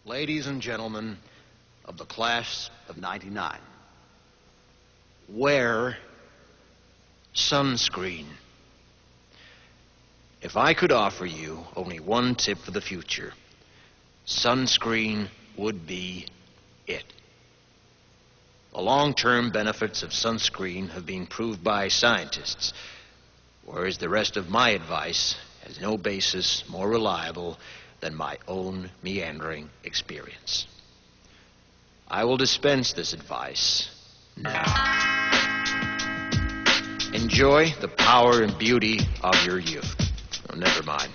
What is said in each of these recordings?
Ladies and gentlemen of the class of '99, wear sunscreen. If I could offer you only one tip for the future, sunscreen would be it. The long-term benefits of sunscreen have been proved by scientists, whereas the rest of my advice has no basis more reliable than my own meandering experience. I will dispense this advice now. Enjoy the power and beauty of your youth. Oh, never mind.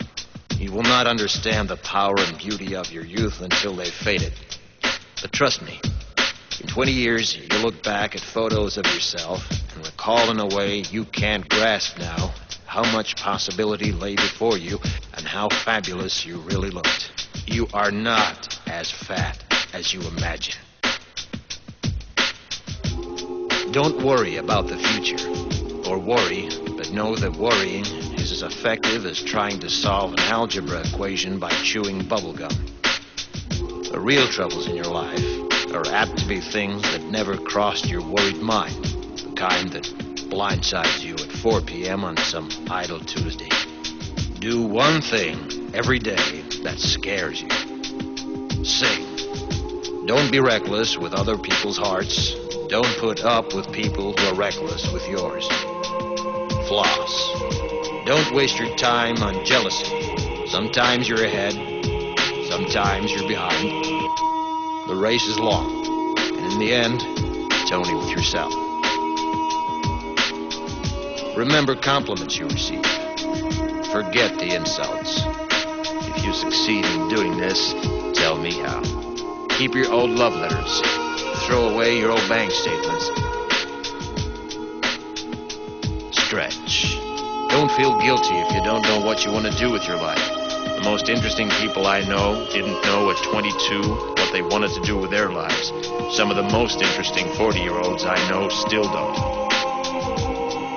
You will not understand the power and beauty of your youth until they've faded. But trust me, in 20 years, you'll look back at photos of yourself and recall in a way you can't grasp now how much possibility lay before you and how fabulous you really looked. You are not as fat as you imagine. Don't worry about the future, or worry, but know that worrying is as effective as trying to solve an algebra equation by chewing bubblegum. The real troubles in your life are apt to be things that never crossed your worried mind, the kind that blindsides you at 4 p.m. on some idle Tuesday. Do one thing every day that scares you. Sing. Don't be reckless with other people's hearts. Don't put up with people who are reckless with yours. Floss. Don't waste your time on jealousy. Sometimes you're ahead, sometimes you're behind. The race is long, and in the end, it's only with yourself. Remember compliments you receive. Forget the insults. If you succeed in doing this, tell me how. Keep your old love letters. Throw away your old bank statements. Stretch. Don't feel guilty if you don't know what you want to do with your life. The most interesting people I know didn't know at 22 what they wanted to do with their lives. Some of the most interesting 40-year-olds I know still don't.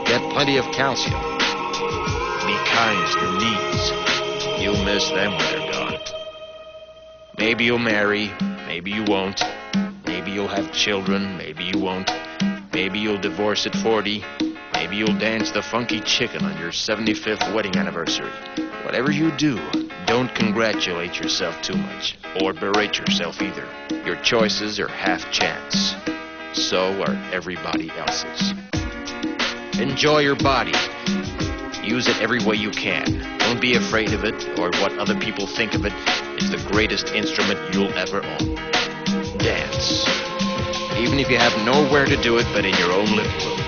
Get plenty of calcium. Be kind to your knees. You'll miss them when they're gone. Maybe you'll marry, maybe you won't. Maybe you'll have children, maybe you won't. Maybe you'll divorce at 40. Maybe you'll dance the funky chicken on your 75th wedding anniversary. Whatever you do, don't congratulate yourself too much, or berate yourself either. Your choices are half chance. So are everybody else's. Enjoy your body. Use it every way you can. Don't be afraid of it or what other people think of it. It's the greatest instrument you'll ever own. Dance. Even if you have nowhere to do it but in your own living room.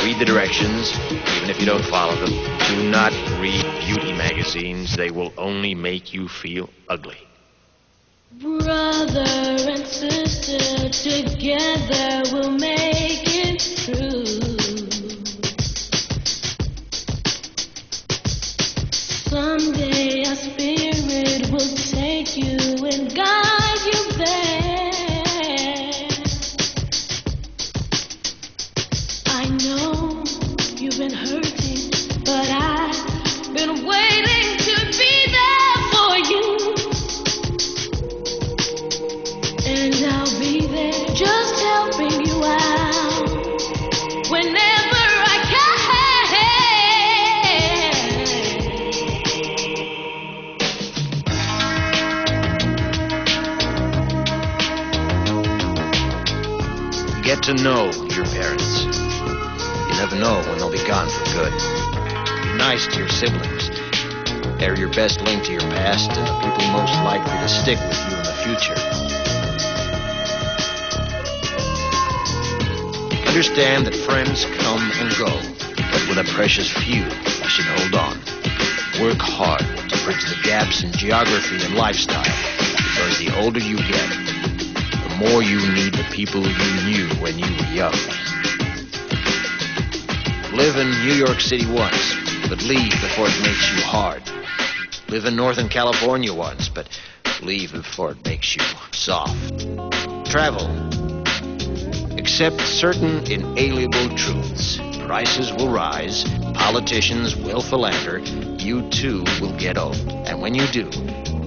Read the directions, even if you don't follow them. Do not read beauty magazines. They will only make you feel ugly. Brother and sister, together we'll make it through. Someday our spirit will take you and guide you there. I know you've been hurting, but I've been waiting to be there for you. And I'll be there just helping you out whenever I can. Get to know your parents. You never know when they'll be gone for good. Be nice to your siblings. They're your best link to your past and the people most likely to stick with you in the future. Understand that friends come and go, but with a precious few, you should hold on. Work hard to bridge the gaps in geography and lifestyle, because the older you get, the more you need the people you knew when you were young. Live in New York City once, but leave before it makes you hard. Live in Northern California once, but leave before it makes you soft. Travel. Accept certain inalienable truths. Prices will rise, politicians will philander, you too will get old. And when you do,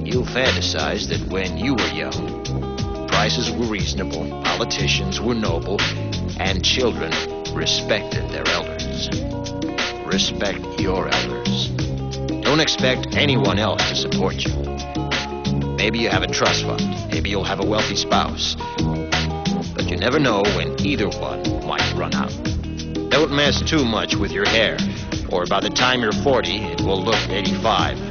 You'll fantasize that when you were young, prices were reasonable, politicians were noble, and children respected their elders. Respect your elders. Don't expect anyone else to support you. Maybe you have a trust fund. Maybe you'll have a wealthy spouse. But you never know when either one might run out. Don't mess too much with your hair, or by the time you're 40, it will look 85.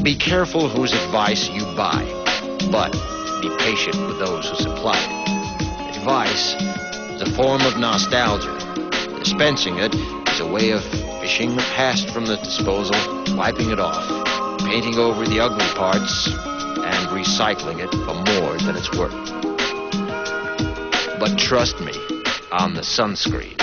Be careful whose advice you buy, but be patient with those who supply it. Advice is a form of nostalgia. Dispensing it is a way of fishing the past from the disposal, wiping it off, painting over the ugly parts, and recycling it for more than it's worth. But trust me on the sunscreen.